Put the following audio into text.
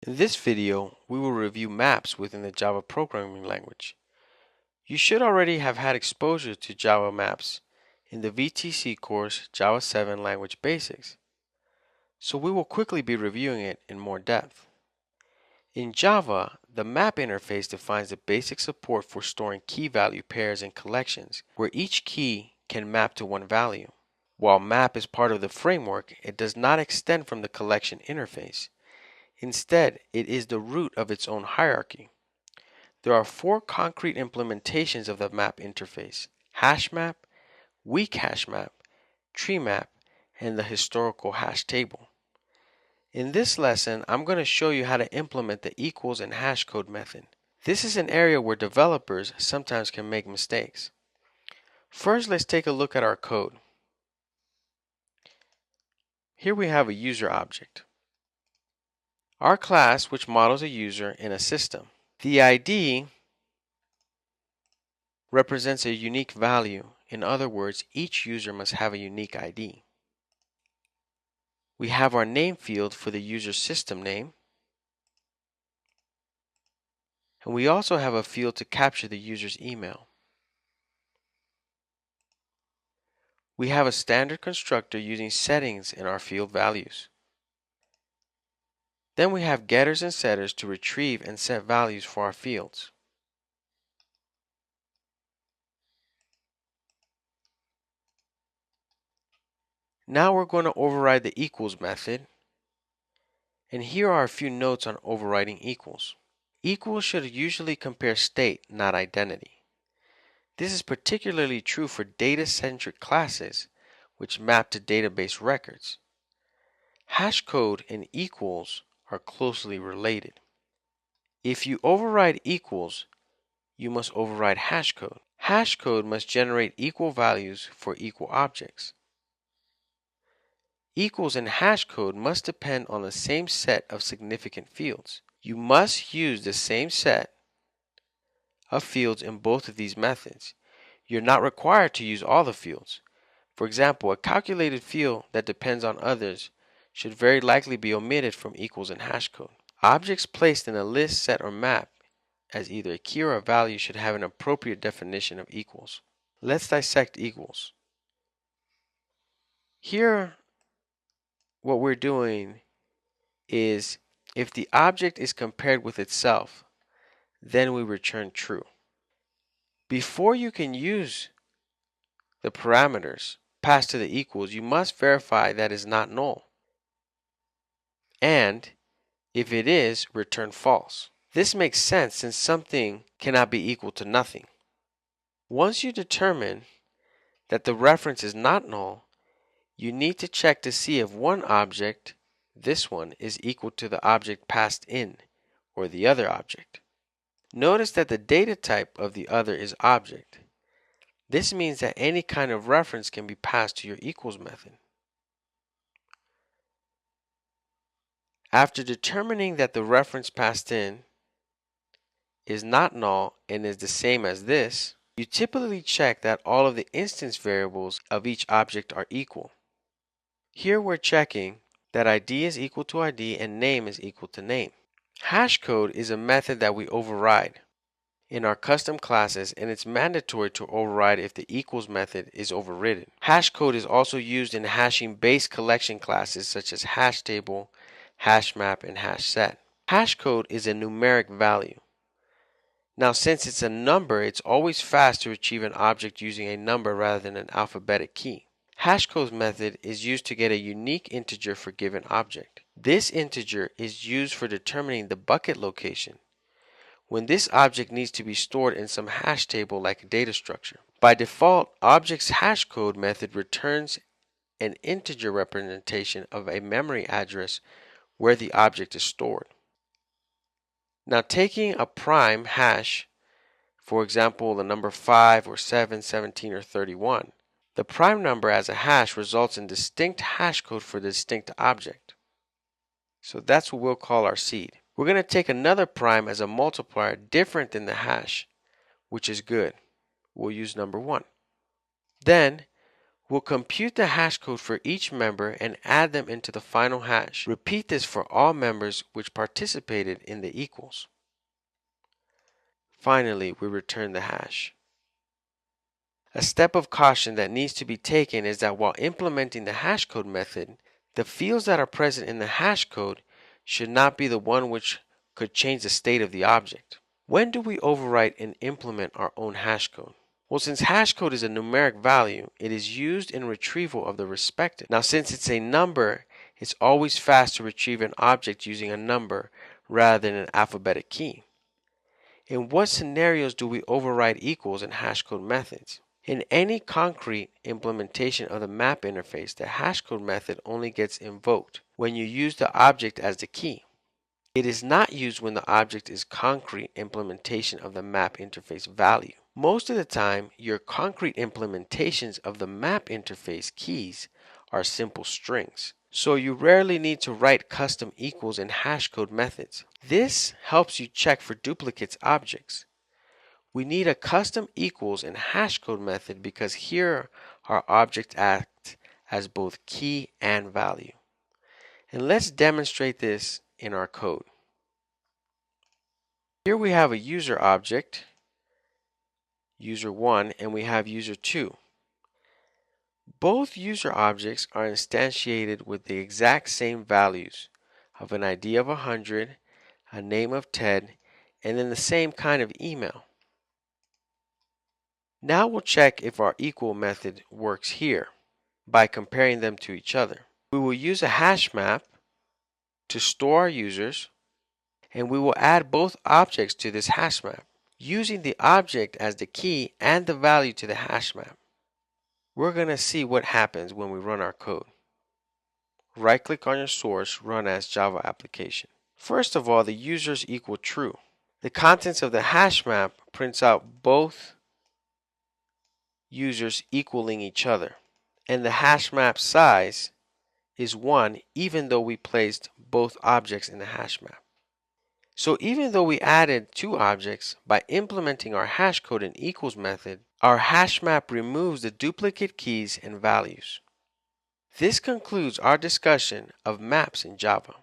In this video, we will review maps within the Java programming language. You should already have had exposure to Java maps in the VTC course Java 7 Language Basics, so we will quickly be reviewing it in more depth. In Java, the map interface defines the basic support for storing key value pairs and collections, where each key can map to one value. While map is part of the framework, it does not extend from the collection interface. Instead, it is the root of its own hierarchy. There are four concrete implementations of the map interface: hash map, weak hash map, tree map, and the historical hash table. In this lesson, I'm going to show you how to implement the equals and hash code method. This is an area where developers sometimes can make mistakes. First, let's take a look at our code. Here we have a user object, our class which models a user in a system. The ID represents a unique value. In other words, each user must have a unique ID. We have our name field for the user's system name, and we also have a field to capture the user's email. We have a standard constructor using settings in our field values. Then we have getters and setters to retrieve and set values for our fields. Now we're going to override the equals method, and here are a few notes on overriding equals. Equals should usually compare state, not identity. This is particularly true for data-centric classes which map to database records. Hash code and equals are closely related. If you override equals, you must override hash code. Hash code must generate equal values for equal objects. Equals and hash code must depend on the same set of significant fields. You must use the same set of fields in both of these methods. You're not required to use all the fields. For example, a calculated field that depends on others should very likely be omitted from equals and hash code. Objects placed in a list, set, or map as either a key or a value should have an appropriate definition of equals. Let's dissect equals. Here, what we're doing is if the object is compared with itself, then we return true. Before you can use the parameters passed to the equals, you must verify that is not null. And if it is, return false. This makes sense since something cannot be equal to nothing. Once you determine that the reference is not null, you need to check to see if one object, this one, is equal to the object passed in, or the other object. Notice that the data type of the other is object. This means that any kind of reference can be passed to your equals method. After determining that the reference passed in is not null and is the same as this, you typically check that all of the instance variables of each object are equal. Here we're checking that ID is equal to ID and name is equal to name. Hash code is a method that we override in our custom classes, and it's mandatory to override if the equals method is overridden. Hash code is also used in hashing base collection classes such as hash table, hash map, and hash set. Hash code is a numeric value. Now, since it's a number, it's always fast to retrieve an object using a number rather than an alphabetic key. Hash code method is used to get a unique integer for given object. This integer is used for determining the bucket location when this object needs to be stored in some hash table like a data structure. By default, object's hash code method returns an integer representation of a memory address where the object is stored. Now, taking a prime hash, for example, the number 5 or 7, 17, or 31, the prime number as a hash results in distinct hash code for the distinct object. So that's what we'll call our seed. We're going to take another prime as a multiplier different than the hash, which is good. We'll use number 1. Then We'll compute the hash code for each member and add them into the final hash. Repeat this for all members which participated in the equals. Finally, we return the hash. A step of caution that needs to be taken is that while implementing the hashcode method, the fields that are present in the hashcode should not be the one which could change the state of the object. When do we overwrite and implement our own hashcode? Well, since hashcode is a numeric value, it is used in retrieval of the respective. Now, since it's a number, it's always fast to retrieve an object using a number rather than an alphabetic key. In what scenarios do we override equals in hashcode methods? In any concrete implementation of the map interface, the hashcode method only gets invoked when you use the object as the key. It is not used when the object is concrete implementation of the map interface value. Most of the time, your concrete implementations of the map interface keys are simple strings, so you rarely need to write custom equals in hashcode methods. This helps you check for duplicates objects. We need a custom equals in hashcode method because here our object acts as both key and value. And let's demonstrate this in our code. Here we have a user object, user1, and we have user2. Both user objects are instantiated with the exact same values of an ID of 100, a name of Ted, and then the same kind of email. Now we'll check if our equal method works here by comparing them to each other. We will use a hash map to store our users, and we will add both objects to this hash map, using the object as the key and the value to the hash map. We're going to see what happens when we run our code. Right-click on your source, Run as Java application. First of all, the users equal true. The contents of the hash map prints out both users equaling each other, and the hash map size is 1 even though we placed both objects in the hash map. So even though we added two objects, by implementing our hash code and equals method, our hash map removes the duplicate keys and values. This concludes our discussion of maps in Java.